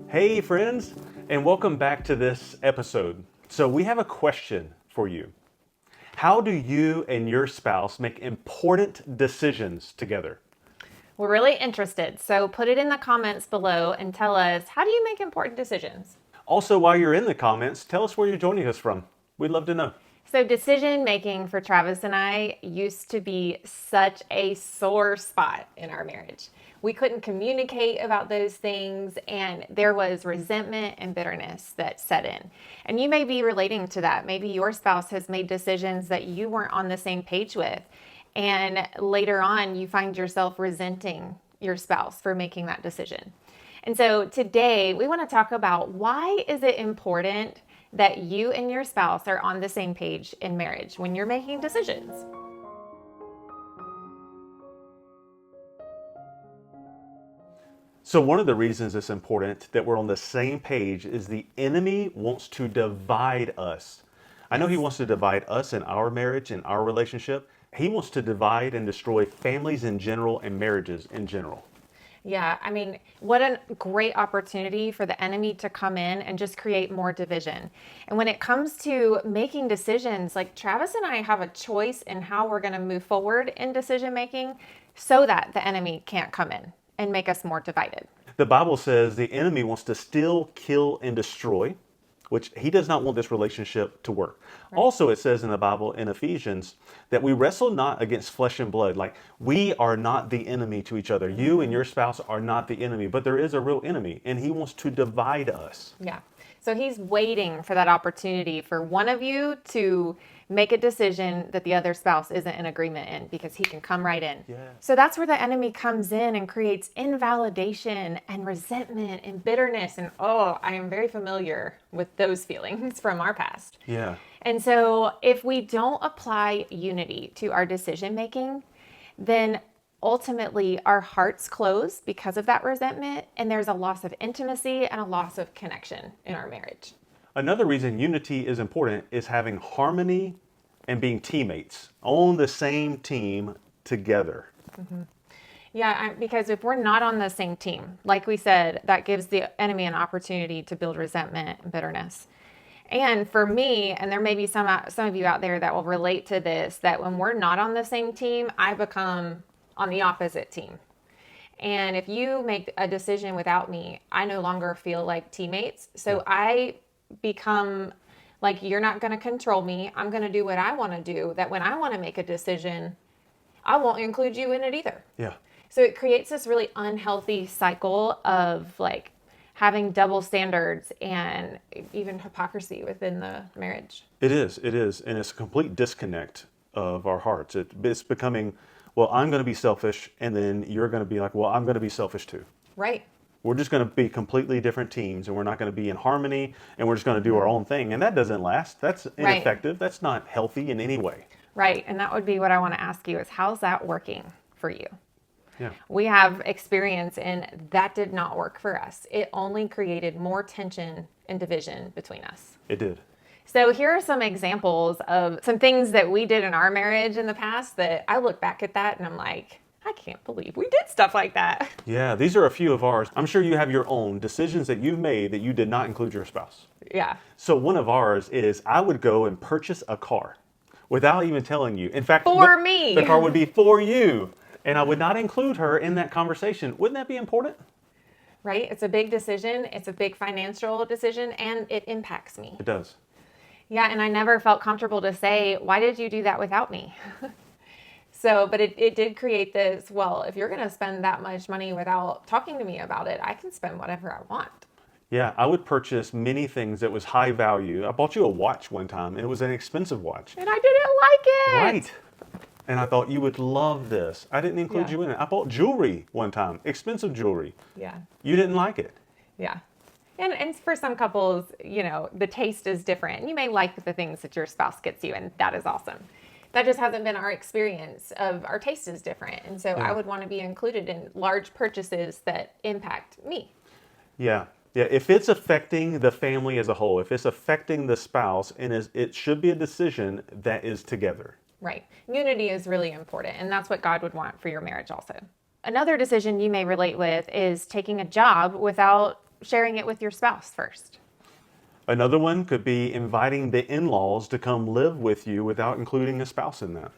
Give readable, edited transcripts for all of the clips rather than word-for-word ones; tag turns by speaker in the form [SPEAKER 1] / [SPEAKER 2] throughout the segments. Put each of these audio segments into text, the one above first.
[SPEAKER 1] Hey friends, and welcome back to this episode. So we have a question for you. How do you and your spouse make important decisions together?
[SPEAKER 2] We're really interested, so put it in the comments below and tell us, how do you make important decisions?
[SPEAKER 1] Also, while you're in the comments, tell us where you're joining us from. We'd love to know.
[SPEAKER 2] So decision making for Travis and I used to be such a sore spot in our marriage. We couldn't communicate about those things, and there was resentment and bitterness that set in. And you may be relating to that. Maybe your spouse has made decisions that you weren't on the same page with. And later on, you find yourself resenting your spouse for making that decision. And so today we want to talk about, why is it important that you and your spouse are on the same page in marriage when you're making decisions?
[SPEAKER 1] So one of the reasons it's important that we're on the same page is the enemy wants to divide us. I know he wants to divide us in our marriage and our relationship. He wants to divide and destroy families in general and marriages in general.
[SPEAKER 2] Yeah, I mean, what a great opportunity for the enemy to come in and just create more division. And when it comes to making decisions, like Travis and I have a choice in how we're going to move forward in decision making so that the enemy can't come in and make us more divided.
[SPEAKER 1] The Bible says the enemy wants to steal, kill, and destroy, which he does not want this relationship to work. Right. Also, it says in the Bible in Ephesians that we wrestle not against flesh and blood. Like, we are not the enemy to each other. You and your spouse are not the enemy, but there is a real enemy, and he wants to divide us.
[SPEAKER 2] Yeah. So he's waiting for that opportunity for one of you to make a decision that the other spouse isn't in agreement in, because he can come right in.
[SPEAKER 1] Yeah.
[SPEAKER 2] So that's where the enemy comes in and creates invalidation and resentment and bitterness. And I am very familiar with those feelings from our past.
[SPEAKER 1] Yeah.
[SPEAKER 2] And so if we don't apply unity to our decision making, then ultimately our hearts close because of that resentment, and there's a loss of intimacy and a loss of connection in our marriage.
[SPEAKER 1] Another reason unity is important is having harmony and being teammates on the same team together.
[SPEAKER 2] Mm-hmm. Yeah, because if we're not on the same team, like we said, that gives the enemy an opportunity to build resentment and bitterness. And for me, and there may be some of you out there that will relate to this, that when we're not on the same team, I become on the opposite team. And if you make a decision without me, I no longer feel like teammates. So I become like, you're not going to control me. I'm going to do what I want to do. That when I want to make a decision, I won't include you in it either.
[SPEAKER 1] Yeah.
[SPEAKER 2] So it creates this really unhealthy cycle of like having double standards and even hypocrisy within the marriage.
[SPEAKER 1] It is. And it's a complete disconnect of our hearts. It's becoming, well, I'm going to be selfish, and then you're going to be like, well, I'm going to be selfish too.
[SPEAKER 2] Right.
[SPEAKER 1] We're just going to be completely different teams, and we're not going to be in harmony, and we're just going to do our own thing. And that doesn't last. That's ineffective. Right. That's not healthy in any way.
[SPEAKER 2] Right. And that would be what I want to ask you is, how's that working for you?
[SPEAKER 1] Yeah.
[SPEAKER 2] We have experience in that did not work for us. It only created more tension and division between us.
[SPEAKER 1] It did.
[SPEAKER 2] So here are some examples of some things that we did in our marriage in the past that I look back at that and I'm like, I can't believe we did stuff like that.
[SPEAKER 1] Yeah, these are a few of ours. I'm sure you have your own decisions that you've made that you did not include your spouse.
[SPEAKER 2] Yeah.
[SPEAKER 1] So one of ours is I would go and purchase a car without even telling you. In fact,
[SPEAKER 2] for me,
[SPEAKER 1] the car would be for you, and I would not include her in that conversation. Wouldn't that be important?
[SPEAKER 2] Right. It's a big decision. It's a big financial decision, and it impacts me.
[SPEAKER 1] It does.
[SPEAKER 2] Yeah, and I never felt comfortable to say, why did you do that without me? But it did create this, well, if you're going to spend that much money without talking to me about it, I can spend whatever I want.
[SPEAKER 1] Yeah, I would purchase many things that was high value. I bought you a watch one time, and it was an expensive watch.
[SPEAKER 2] And I didn't like it.
[SPEAKER 1] Right. And I thought you would love this. I didn't include you in it. I bought jewelry one time, expensive jewelry.
[SPEAKER 2] Yeah.
[SPEAKER 1] You didn't like it.
[SPEAKER 2] Yeah. And for some couples, the taste is different. You may like the things that your spouse gets you, and that is awesome. That just hasn't been our experience. Of our taste is different. And so I would want to be included in large purchases that impact me.
[SPEAKER 1] Yeah. Yeah. If it's affecting the family as a whole, if it's affecting the spouse, and it should be a decision that is together.
[SPEAKER 2] Right. Unity is really important. And that's what God would want for your marriage also. Another decision you may relate with is taking a job without sharing it with your spouse first.
[SPEAKER 1] Another one could be inviting the in-laws to come live with you without including a spouse in that.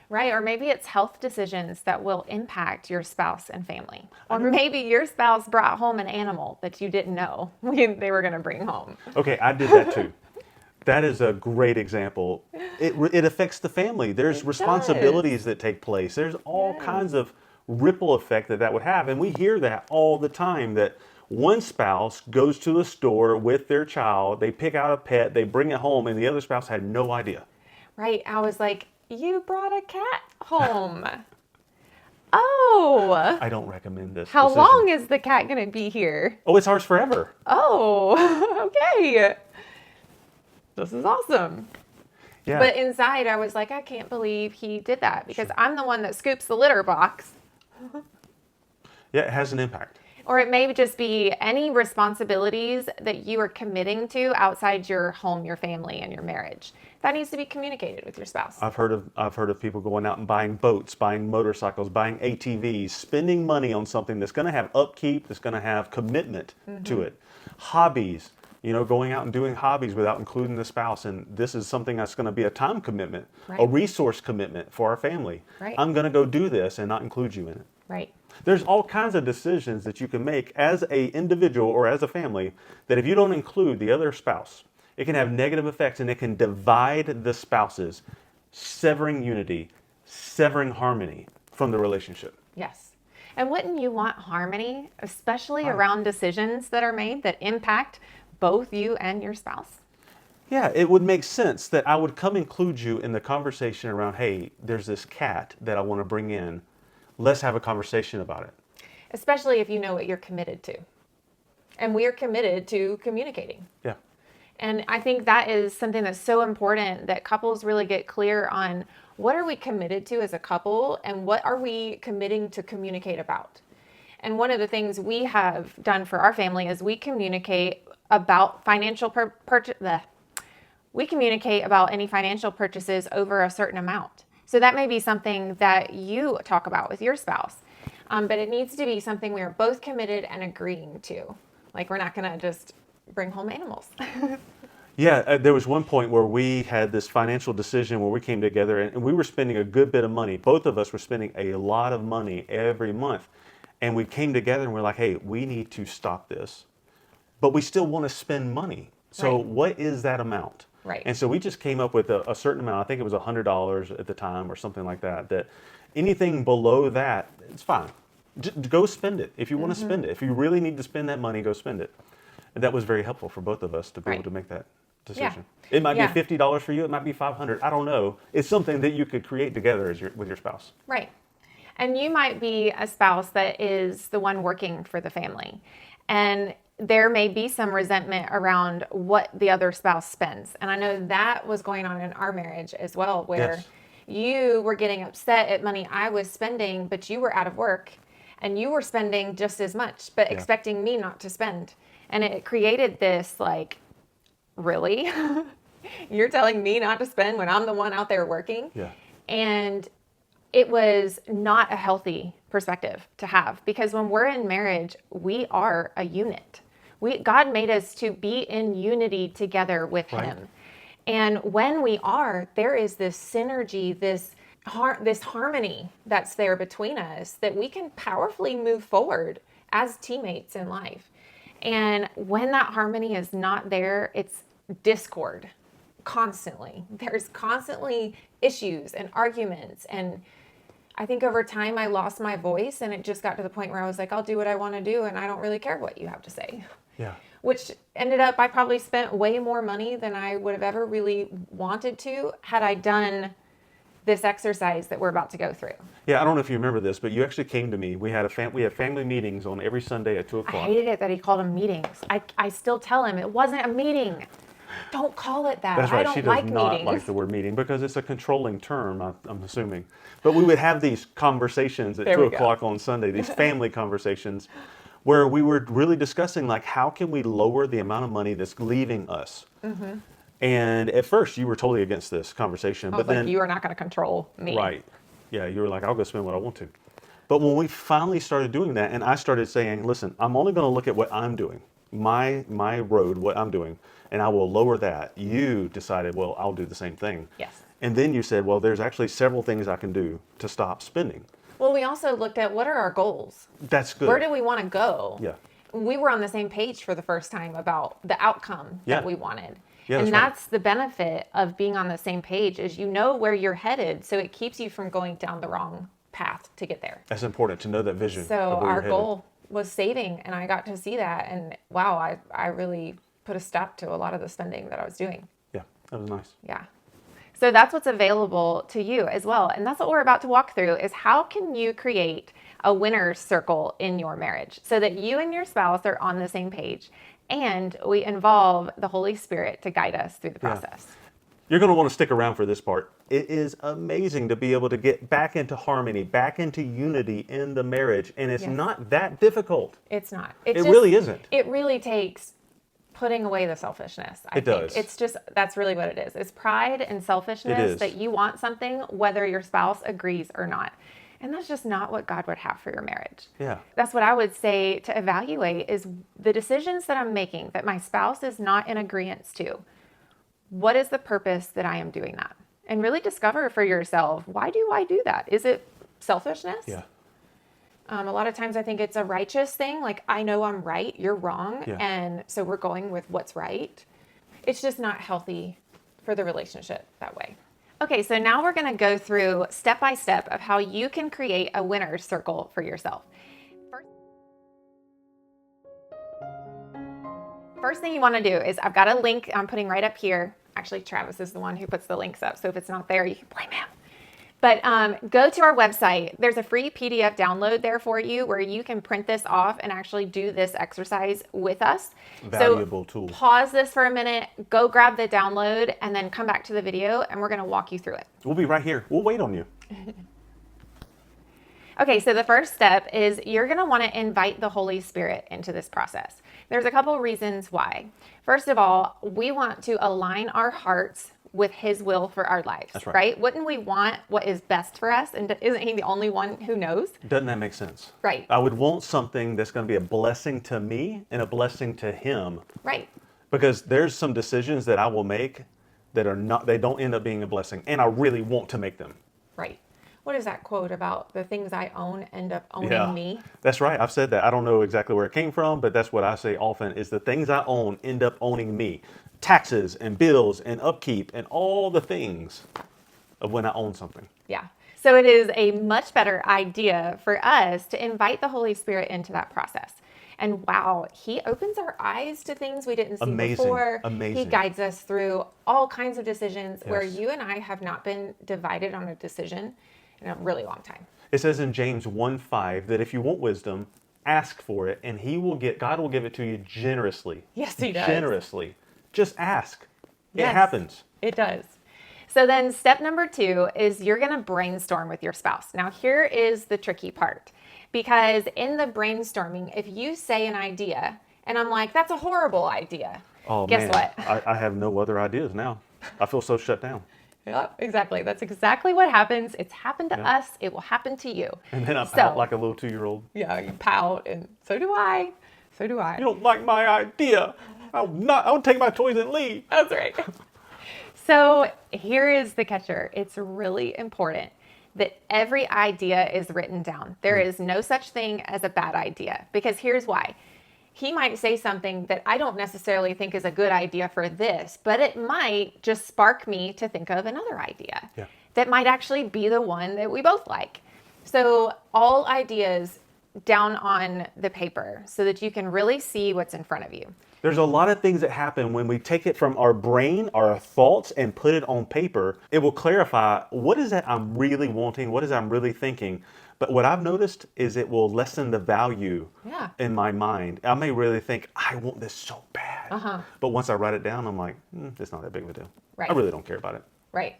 [SPEAKER 2] Right. Or maybe it's health decisions that will impact your spouse and family. Or maybe your spouse brought home an animal that you didn't know they were going to bring home.
[SPEAKER 1] Okay, I did that too. That is a great example. It affects the family. There's responsibilities that take place. There's all kinds of ripple effect that would have. And we hear that all the time, that one spouse goes to the store with their child, they pick out a pet, they bring it home, and the other spouse had no idea.
[SPEAKER 2] Right. I was like, you brought a cat home. Oh.
[SPEAKER 1] I don't recommend this
[SPEAKER 2] How
[SPEAKER 1] decision.
[SPEAKER 2] long is the cat going to be here?
[SPEAKER 1] Oh, it's ours forever.
[SPEAKER 2] Oh, okay. This is awesome.
[SPEAKER 1] Yeah.
[SPEAKER 2] But inside, I was like, I can't believe he did that, because I'm the one that scoops the litter box.
[SPEAKER 1] Yeah, it has an impact.
[SPEAKER 2] Or it may just be any responsibilities that you are committing to outside your home, your family, and your marriage. That needs to be communicated with your spouse.
[SPEAKER 1] I've heard of people going out and buying boats, buying motorcycles, buying ATVs, spending money on something that's going to have upkeep, that's going to have commitment to it. Hobbies, going out and doing hobbies without including the spouse. And this is something that's going to be a time commitment, a resource commitment for our family.
[SPEAKER 2] Right.
[SPEAKER 1] I'm going to go do this and not include you in it.
[SPEAKER 2] Right.
[SPEAKER 1] There's all kinds of decisions that you can make as an individual or as a family that if you don't include the other spouse, it can have negative effects, and it can divide the spouses, severing unity, severing harmony from the relationship.
[SPEAKER 2] Yes. And wouldn't you want harmony, especially around decisions that are made that impact both you and your spouse?
[SPEAKER 1] Yeah, it would make sense that I would come include you in the conversation around, hey, there's this cat that I want to bring in. Let's have a conversation about it.
[SPEAKER 2] Especially if you know what you're committed to. And we are committed to communicating.
[SPEAKER 1] Yeah.
[SPEAKER 2] And I think that is something that's so important, that couples really get clear on what are we committed to as a couple and what are we committing to communicate about. And one of the things we have done for our family is we communicate about financial we communicate about any financial purchases over a certain amount. So that may be something that you talk about with your spouse, but it needs to be something we are both committed and agreeing to. Like, we're not going to just bring home animals.
[SPEAKER 1] Yeah, there was one point where we had this financial decision where we came together and we were spending a good bit of money. Both of us were spending a lot of money every month. And we came together and we're like, hey, we need to stop this. But we still want to spend money. So what is that amount?
[SPEAKER 2] Right.
[SPEAKER 1] And so we just came up with a certain amount. I think it was $100 at the time or something like that. That anything below that, it's fine. Just go spend it if you want to spend it. If you really need to spend that money, go spend it. And that was very helpful for both of us to be able to make that decision.
[SPEAKER 2] Yeah.
[SPEAKER 1] It might be $50 for you. It might be $500. I don't know. It's something that you could create together with your spouse.
[SPEAKER 2] Right. And you might be a spouse that is the one working for the family. And there may be some resentment around what the other spouse spends. And I know that was going on in our marriage as well, where you were getting upset at money I was spending, but you were out of work and you were spending just as much, but expecting me not to spend. And it created this, like, really? You're telling me not to spend when I'm the one out there working?
[SPEAKER 1] Yeah.
[SPEAKER 2] And it was not a healthy perspective to have, because when we're in marriage, we are a unit. God made us to be in unity together with Him. And when we are, there is this synergy, this harmony that's there between us, that we can powerfully move forward as teammates in life. And when that harmony is not there, it's discord constantly. There's constantly issues and arguments. And I think over time I lost my voice, and it just got to the point where I was like, I'll do what I want to do, and I don't really care what you have to say.
[SPEAKER 1] Yeah.
[SPEAKER 2] Which ended up, I probably spent way more money than I would have ever really wanted to had I done this exercise that we're about to go through.
[SPEAKER 1] Yeah, I don't know if you remember this, but you actually came to me. We had family meetings on every Sunday at 2 o'clock.
[SPEAKER 2] I hated it that he called them meetings. I still tell him it wasn't a meeting. Don't call it that.
[SPEAKER 1] That's right.
[SPEAKER 2] I don't
[SPEAKER 1] She does
[SPEAKER 2] like
[SPEAKER 1] not
[SPEAKER 2] meetings.
[SPEAKER 1] like the word meeting because it's a controlling term, I'm assuming. But we would have these conversations at 2 o'clock on Sunday, these family conversations, where we were really discussing, like, how can we lower the amount of money that's leaving us? Mm-hmm. And at first, you were totally against this conversation.
[SPEAKER 2] I was like, you are not going to control me.
[SPEAKER 1] Right. Yeah, you were like, I'll go spend what I want to. But when we finally started doing that, and I started saying, listen, I'm only going to look at what I'm doing. my road, what I'm doing, and I will lower that. You decided, well, I'll do the same thing.
[SPEAKER 2] Yes.
[SPEAKER 1] And then you said, well, there's actually several things I can do to stop spending.
[SPEAKER 2] Well, we also looked at what are our goals?
[SPEAKER 1] That's good.
[SPEAKER 2] Where do we want to go?
[SPEAKER 1] Yeah.
[SPEAKER 2] We were on the same page for the first time about the outcome
[SPEAKER 1] Yeah.
[SPEAKER 2] that we wanted.
[SPEAKER 1] Yeah,
[SPEAKER 2] and
[SPEAKER 1] that's right.
[SPEAKER 2] that's the benefit of being on the same page is you know where you're headed, so it keeps you from going down the wrong path to get there.
[SPEAKER 1] That's important to know that vision.
[SPEAKER 2] So
[SPEAKER 1] of where
[SPEAKER 2] our
[SPEAKER 1] you're headed.
[SPEAKER 2] goal was saving, and I got to see that, and wow, I really put a stop to a lot of the spending that I was doing.
[SPEAKER 1] Yeah, that was nice.
[SPEAKER 2] Yeah. So that's what's available to you as well. And that's what we're about to walk through is how can you create a winner's circle in your marriage so that you and your spouse are on the same page and we involve the Holy Spirit to guide us through the
[SPEAKER 1] Yeah.
[SPEAKER 2] process.
[SPEAKER 1] You're going to want to stick around for this part. It is amazing to be able to get back into harmony, back into unity in the marriage. And it's
[SPEAKER 2] Yes.
[SPEAKER 1] not that difficult.
[SPEAKER 2] It's not.
[SPEAKER 1] It really isn't.
[SPEAKER 2] It really takes putting away the selfishness. I
[SPEAKER 1] It
[SPEAKER 2] think.
[SPEAKER 1] does.
[SPEAKER 2] It's just, that's really what it is. It's pride and selfishness
[SPEAKER 1] is.
[SPEAKER 2] that you want something whether your spouse agrees or not. And that's just not what God would have for your marriage.
[SPEAKER 1] Yeah.
[SPEAKER 2] That's what I would say to evaluate is the decisions that I'm making that my spouse is not in agreement to. What is the purpose that I am doing that? And really discover for yourself, why do I do that? Is it selfishness?
[SPEAKER 1] Yeah.
[SPEAKER 2] A lot of times I think it's a righteous thing. Like, I know I'm right, you're wrong.
[SPEAKER 1] Yeah.
[SPEAKER 2] And so we're going with what's right. It's just not healthy for the relationship that way. Okay, so now we're going to go through step by step of how you can create a winner's circle for yourself. First thing you want to do is I've got a link I'm putting right up here. Actually, Travis is the one who puts the links up. So if it's not there, you can blame him. But go to our website. There's a free PDF download there for you where you can print this off and actually do this exercise with us.
[SPEAKER 1] Valuable tool.
[SPEAKER 2] Pause this for a minute, go grab the download, and then come back to the video, and we're going to walk you through it.
[SPEAKER 1] We'll be right here. We'll wait on you.
[SPEAKER 2] Okay, so the first step is you're going to want to invite the Holy Spirit into this process. There's a couple of reasons why. First of all, we want to align our hearts with His will for our lives,
[SPEAKER 1] That's right.
[SPEAKER 2] right? Wouldn't we want what is best for us? And isn't He the only one who knows?
[SPEAKER 1] Doesn't that make sense?
[SPEAKER 2] Right.
[SPEAKER 1] I would want something that's going to be a blessing to me and a blessing to Him.
[SPEAKER 2] Right.
[SPEAKER 1] Because there's some decisions that I will make that are not, they don't end up being a blessing. And I really want to make them.
[SPEAKER 2] Right. What is that quote about the things I own end up owning me?
[SPEAKER 1] That's right. I've said that. I don't know exactly where it came from, but that's what I say often is the things I own end up owning me. Taxes and bills and upkeep and all the things of when I own something.
[SPEAKER 2] Yeah. So it is a much better idea for us to invite the Holy Spirit into that process. And wow, He opens our eyes to things we didn't see
[SPEAKER 1] Amazing.
[SPEAKER 2] before.
[SPEAKER 1] Amazing.
[SPEAKER 2] He guides us through all kinds of decisions where
[SPEAKER 1] Yes.
[SPEAKER 2] you and I have not been divided on a decision in a really long time.
[SPEAKER 1] It says in James 1:5 that if you want wisdom, ask for it and God will give it to you generously.
[SPEAKER 2] Yes, He does.
[SPEAKER 1] Generously. Just ask.
[SPEAKER 2] Yes.
[SPEAKER 1] It happens.
[SPEAKER 2] It does. So then step number 2 is you're going to brainstorm with your spouse. Now here is the tricky part, because in the brainstorming, if you say an idea and I'm like, that's a horrible idea.
[SPEAKER 1] Oh,
[SPEAKER 2] Guess
[SPEAKER 1] man.
[SPEAKER 2] what?
[SPEAKER 1] I have no other ideas now. I feel so shut down.
[SPEAKER 2] Yep, exactly. That's exactly what happens. It's happened to us. It will happen to you.
[SPEAKER 1] And then I'm
[SPEAKER 2] So-
[SPEAKER 1] out like a little 2-year-old.
[SPEAKER 2] Yeah, you pout, and so do I. So do I.
[SPEAKER 1] You don't like my idea. I'll take my toys and leave.
[SPEAKER 2] That's right. So here is the catcher. It's really important that every idea is written down. There is no such thing as a bad idea, because here's why. He might say something that I don't necessarily think is a good idea for this, but it might just spark me to think of another idea that might actually be the one that we both like. So all ideas down on the paper so that you can really see what's in front of you.
[SPEAKER 1] There's a lot of things that happen when we take it from our brain, our thoughts, and put it on paper. It will clarify what is that I'm really wanting, what is I'm really thinking. But what I've noticed is it will lessen the value in my mind. I may really think, I want this so bad. But once I write it down, I'm like, it's not that big of a deal.
[SPEAKER 2] Right.
[SPEAKER 1] I really don't care about it.
[SPEAKER 2] Right.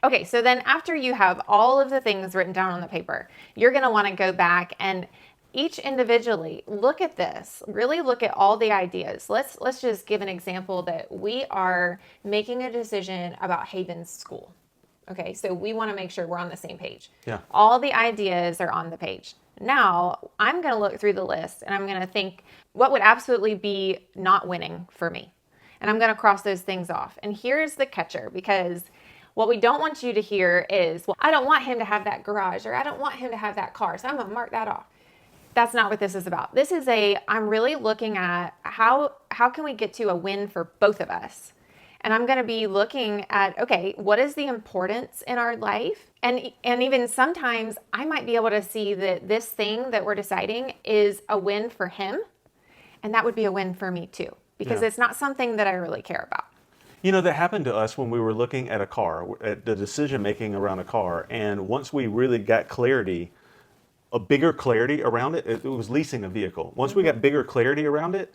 [SPEAKER 2] Okay, so then after you have all of the things written down on the paper, you're going to want to go back and each individually look at this, really look at all the ideas. Let's just give an example that we are making a decision about Haven's school. Okay, so we want to make sure we're on the same page.
[SPEAKER 1] Yeah.
[SPEAKER 2] All the ideas are on the page. Now I'm going to look through the list and I'm going to think what would absolutely be not winning for me. And I'm going to cross those things off. And here's the catcher, because what we don't want you to hear is, well, I don't want him to have that garage, or I don't want him to have that car, so I'm going to mark that off. That's not what this is about. This is I'm really looking at how can we get to a win for both of us? And I'm going to be looking at, okay, what is the importance in our life? And even sometimes I might be able to see that this thing that we're deciding is a win for him. And that would be a win for me too, because it's not something that I really care about.
[SPEAKER 1] You know, that happened to us when we were looking at a car, at the decision making around a car. And once we really got clarity, a bigger clarity around it, it was leasing a vehicle. Once we got bigger clarity around it,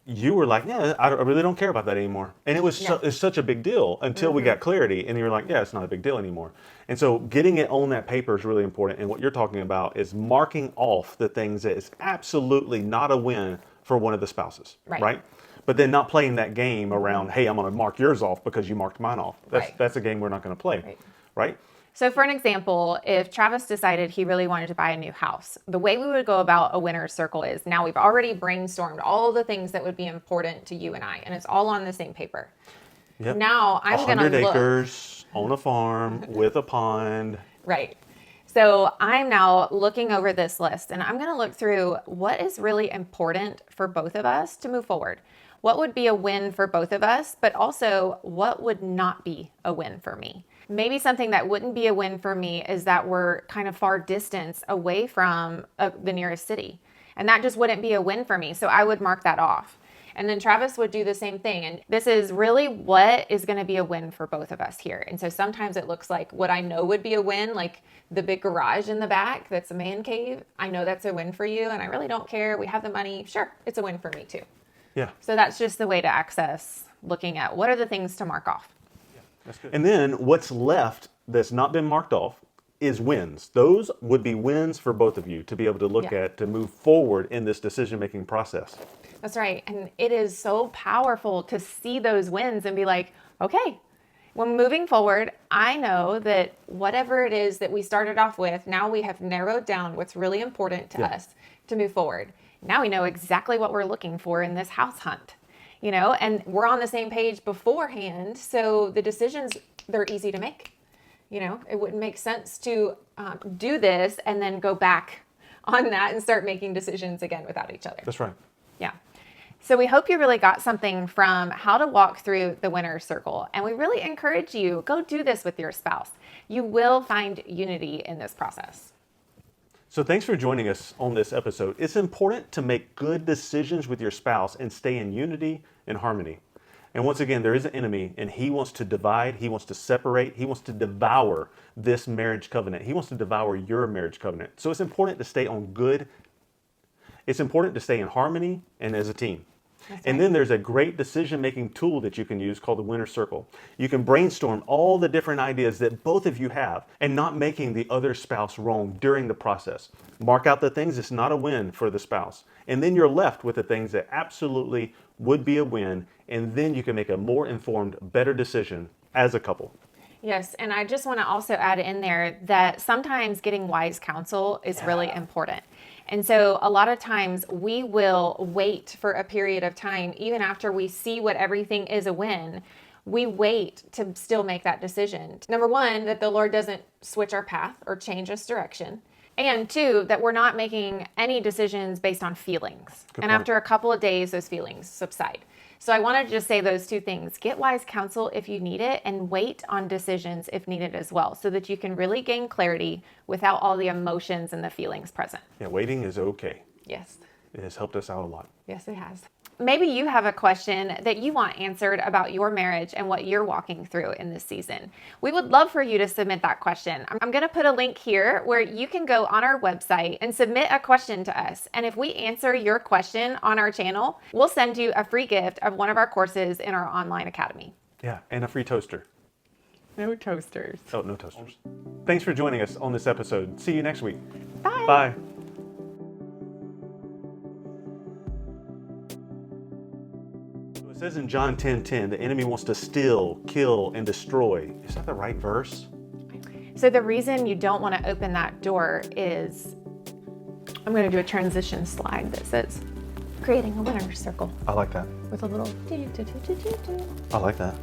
[SPEAKER 1] you were like, yeah, I really don't care about that anymore. And it was it's such a big deal until we got clarity. And you're like, yeah, it's not a big deal anymore. And so getting it on that paper is really important. And what you're talking about is marking off the things that is absolutely not a win for one of the spouses, right? But then not playing that game around, hey, I'm going to mark yours off because you marked mine off. That's a game we're not going to play, right?
[SPEAKER 2] So for an example, if Travis decided he really wanted to buy a new house, the way we would go about a winner's circle is, now we've already brainstormed all the things that would be important to you and I, and it's all on the same paper.
[SPEAKER 1] Yep.
[SPEAKER 2] Now I'm going to
[SPEAKER 1] 100
[SPEAKER 2] look.
[SPEAKER 1] acres on a farm with a pond.
[SPEAKER 2] Right. So I'm now looking over this list, and I'm going to look through what is really important for both of us to move forward. What would be a win for both of us, but also what would not be a win for me? Maybe something that wouldn't be a win for me is that we're kind of far distance away from the nearest city. And that just wouldn't be a win for me. So I would mark that off. And then Travis would do the same thing. And this is really what is going to be a win for both of us here. And so sometimes it looks like what I know would be a win, like the big garage in the back that's a man cave. I know that's a win for you, and I really don't care. We have the money. Sure, it's a win for me too.
[SPEAKER 1] Yeah.
[SPEAKER 2] So that's just the way to access looking at what are the things to mark off.
[SPEAKER 1] That's good. And then what's left that's not been marked off is wins. Those would be wins for both of you to be able to look at, to move forward in this decision-making process.
[SPEAKER 2] That's right. And it is so powerful to see those wins and be like, okay, when moving forward, I know that whatever it is that we started off with, now we have narrowed down what's really important to us to move forward. Now we know exactly what we're looking for in this house hunt, you know, and we're on the same page beforehand. So the decisions, they're easy to make. You know, it wouldn't make sense to do this and then go back on that and start making decisions again without each other.
[SPEAKER 1] That's right.
[SPEAKER 2] Yeah. So we hope you really got something from how to walk through the winner's circle. And we really encourage you, go do this with your spouse. You will find unity in this process.
[SPEAKER 1] So thanks for joining us on this episode. It's important to make good decisions with your spouse and stay in unity and harmony. And once again, there is an enemy, and he wants to divide, he wants to separate, he wants to devour this marriage covenant. He wants to devour your marriage covenant. So it's important to stay on good. It's important to stay in harmony and as a team. And then there's a great decision-making tool that you can use called the winner's circle. You can brainstorm all the different ideas that both of you have and not making the other spouse wrong during the process. Mark out the things that's not a win for the spouse. And then you're left with the things that absolutely would be a win. And then you can make a more informed, better decision as a couple.
[SPEAKER 2] Yes, and I just want to also add in there that sometimes getting wise counsel is really important. And so a lot of times we will wait for a period of time, even after we see what everything is a win, we wait to still make that decision. Number one, that the Lord doesn't switch our path or change us direction. And two, that we're not making any decisions based on feelings.
[SPEAKER 1] Good
[SPEAKER 2] and
[SPEAKER 1] point.
[SPEAKER 2] after a couple of days, those feelings subside. So I wanted to just say those two things. Get wise counsel if you need it, and wait on decisions if needed as well, so that you can really gain clarity without all the emotions and the feelings present.
[SPEAKER 1] Yeah, waiting is okay.
[SPEAKER 2] Yes.
[SPEAKER 1] It has helped us out a lot.
[SPEAKER 2] Yes, it has. Maybe you have a question that you want answered about your marriage and what you're walking through in this season. We would love for you to submit that question. I'm going to put a link here where you can go on our website and submit a question to us. And if we answer your question on our channel, we'll send you a free gift of one of our courses in our online academy.
[SPEAKER 1] Yeah, and a free toaster.
[SPEAKER 2] No toasters.
[SPEAKER 1] Oh, no toasters. Thanks for joining us on this episode. See you next week.
[SPEAKER 2] Bye.
[SPEAKER 1] Bye. It says in John 10:10, the enemy wants to steal, kill, and destroy. Is that the right verse?
[SPEAKER 2] So the reason you don't want to open that door is I'm going to do a transition slide that says creating a winner's circle
[SPEAKER 1] I like that.
[SPEAKER 2] with a little do-do-do-do-do-do.
[SPEAKER 1] I like that.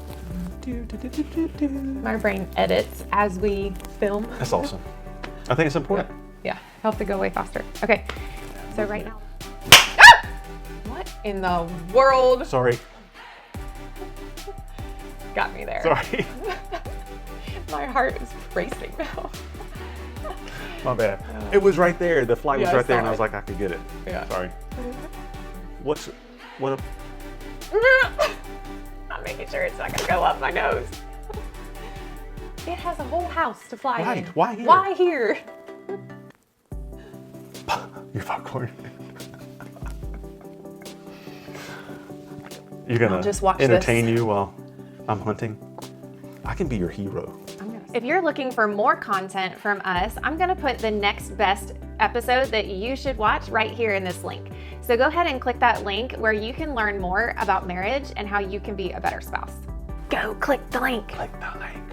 [SPEAKER 2] My brain edits as we film.
[SPEAKER 1] That's awesome. I think it's important.
[SPEAKER 2] Yeah, helps it go way faster. Okay, so right now. Ah! What in the world?
[SPEAKER 1] Sorry.
[SPEAKER 2] Got me there.
[SPEAKER 1] Sorry.
[SPEAKER 2] My heart is racing now.
[SPEAKER 1] My bad. It was right there. The flight was
[SPEAKER 2] Yeah,
[SPEAKER 1] right there, and I was
[SPEAKER 2] sorry.
[SPEAKER 1] like, I could get it.
[SPEAKER 2] Yeah.
[SPEAKER 1] Sorry. What?
[SPEAKER 2] I'm making sure it's not gonna go up my nose. It has a whole house to fly
[SPEAKER 1] Right.
[SPEAKER 2] in.
[SPEAKER 1] Why here?
[SPEAKER 2] Why here?
[SPEAKER 1] Your popcorn. You're gonna
[SPEAKER 2] I'll just watch
[SPEAKER 1] entertain you while I'm hunting. I can be your hero.
[SPEAKER 2] If you're looking for more content from us, I'm gonna put the next best episode that you should watch right here in this link. So go ahead and click that link where you can learn more about marriage and how you can be a better spouse. Go click the link.
[SPEAKER 1] Click the link.